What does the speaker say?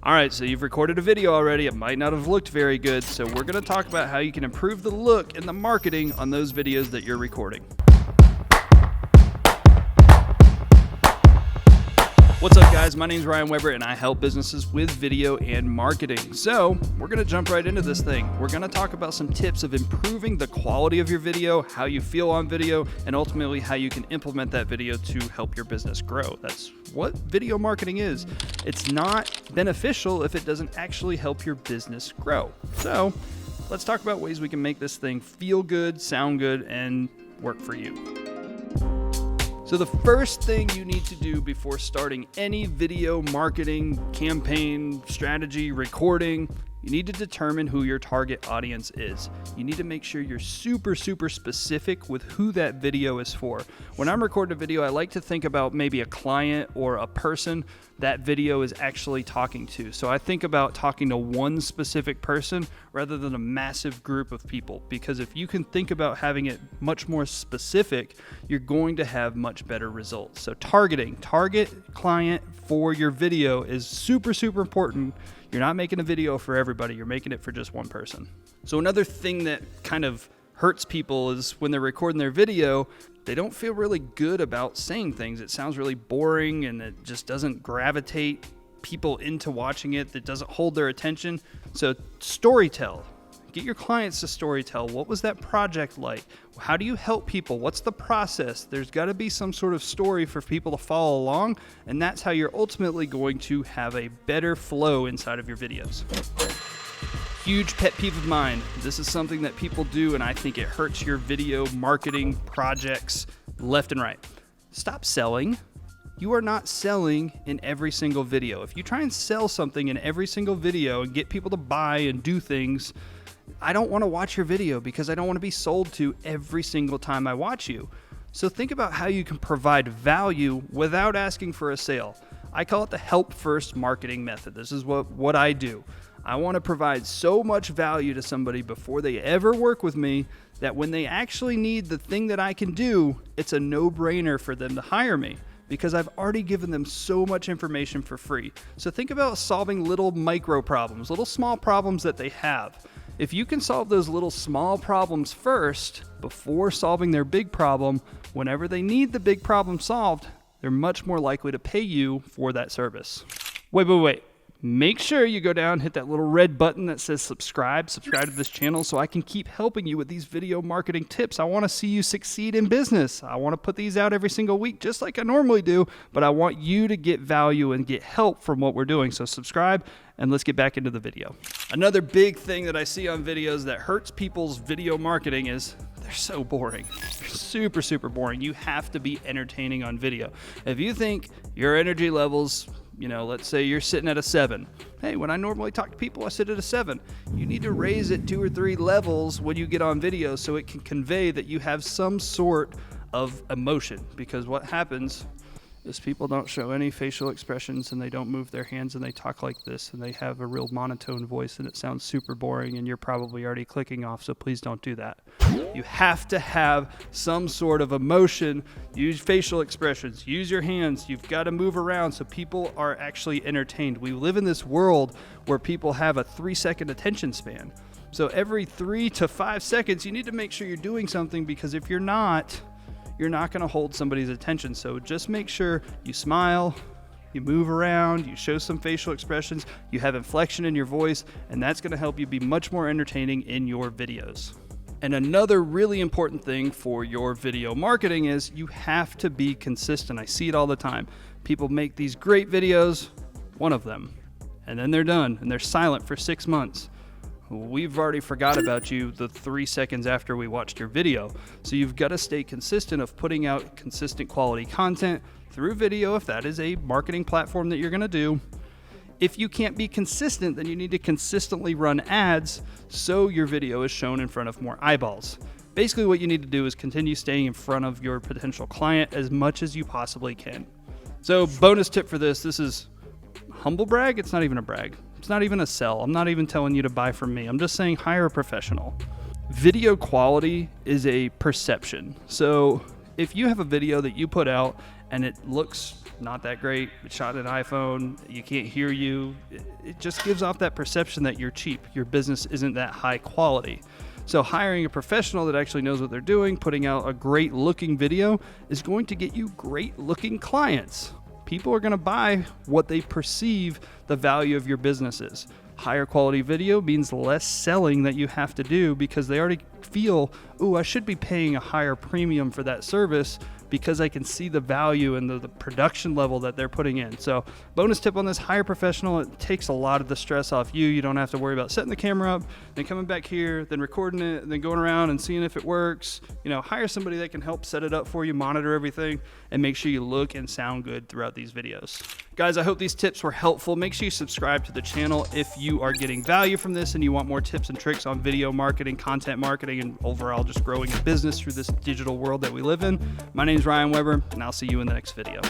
All right, so you've recorded a video already. It might not have looked very good, so we're going to talk about how you can improve the look and the marketing on those videos that you're recording. What's up, guys? My name is Ryan Weber, and I help businesses with video and marketing. So we're going to jump right into this thing. We're going to talk about some tips of improving the quality of your video, how you feel on video, and ultimately how you can implement that video to help your business grow. That's what video marketing is. It's not beneficial if it doesn't actually help your business grow. So let's talk about ways we can make this thing feel good, sound good, and work for you. So the first thing you need to do before starting any video marketing campaign, strategy, recording, you need to determine who your target audience is. You need to make sure you're super specific with who that video is for. When I'm recording a video, I like to think about maybe a client or a person that video is actually talking to. So I think about talking to one specific person rather than a massive group of people, because if you can think about having it much more specific, you're going to have much better results. So target client for your video is super important. You're not making a video for everybody. You're making it for just one person. So another thing that kind of hurts people is when they're recording their video, they don't feel really good about saying things. It sounds really boring and it just doesn't gravitate people into watching it. That doesn't hold their attention. So storytell. Get your clients to storytell. What was that project like? How do you help people? What's the process? There's got to be some sort of story for people to follow along, and that's how you're ultimately going to have a better flow inside of your videos. Huge pet peeve of mine. This is something that people do, and I think it hurts your video marketing projects left and right. Stop selling. You are not selling in every single video. If you try and sell something in every single video and get people to buy and do things, I don't want to watch your video because I don't want to be sold to every single time I watch you. So think about how you can provide value without asking for a sale. I call it the help first marketing method. This is what I do. I want to provide so much value to somebody before they ever work with me that when they actually need the thing that I can do, it's a no-brainer for them to hire me, because I've already given them so much information for free. So think about solving little micro problems, little small problems that they have. If you can solve those little small problems first before solving their big problem, whenever they need the big problem solved, they're much more likely to pay you for that service. Wait. Make sure you go down, hit that little red button that says subscribe to this channel so I can keep helping you with these video marketing tips. I want to see you succeed in business. I want to put these out every single week just like I normally do, but I want you to get value and get help from what we're doing. So subscribe and let's get back into the video. Another big thing that I see on videos that hurts people's video marketing is they're so boring. They're super boring. You have to be entertaining on video. If you think your energy levels, let's say you're sitting at a 7. Hey, when I normally talk to people, I sit at a 7. You need to raise it 2 or 3 levels when you get on video so it can convey that you have some sort of emotion. Because what happens is people don't show any facial expressions and they don't move their hands and they talk like this and they have a real monotone voice and it sounds super boring and you're probably already clicking off, so please don't do that. You have to have some sort of emotion. Use facial expressions, use your hands. You've got to move around so people are actually entertained. We live in this world where people have a 3-second attention span. So every 3 to 5 seconds, you need to make sure you're doing something, because if you're not going to hold somebody's attention. So just make sure you smile, you move around, you show some facial expressions, you have inflection in your voice, and that's going to help you be much more entertaining in your videos. And another really important thing for your video marketing is you have to be consistent. I see it all the time. People make these great videos, one of them, and then they're done and they're silent for 6 months. We've already forgot about you the 3 seconds after we watched your video. So you've got to stay consistent of putting out consistent quality content through video if that is a marketing platform that you're going to do. If you can't be consistent, then you need to consistently run ads so your video is shown in front of more eyeballs. Basically what you need to do is continue staying in front of your potential client as much as you possibly can. So bonus tip for this is humble brag. It's not even a brag. It's not even a sell. I'm not even telling you to buy from me. I'm just saying hire a professional. Video quality is a perception. So if you have a video that you put out and it looks not that great. It's shot in an iPhone. You can't hear you. It just gives off that perception that you're cheap. Your business isn't that high quality. So hiring a professional that actually knows what they're doing, putting out a great looking video is going to get you great looking clients. People are going to buy what they perceive the value of your business is. Higher quality video means less selling that you have to do because they already feel, ooh, I should be paying a higher premium for that service because I can see the value and the production level that they're putting in. So bonus tip on this, hire professional. It takes a lot of the stress off you. You don't have to worry about setting the camera up, then coming back here, then recording it, then going around and seeing if it works. Hire somebody that can help set it up for you, monitor everything, and make sure you look and sound good throughout these videos. Guys, I hope these tips were helpful. Make sure you subscribe to the channel if you are getting value from this and you want more tips and tricks on video marketing, content marketing, and overall just growing a business through this digital world that we live in. My name is Ryan Weber, and I'll see you in the next video.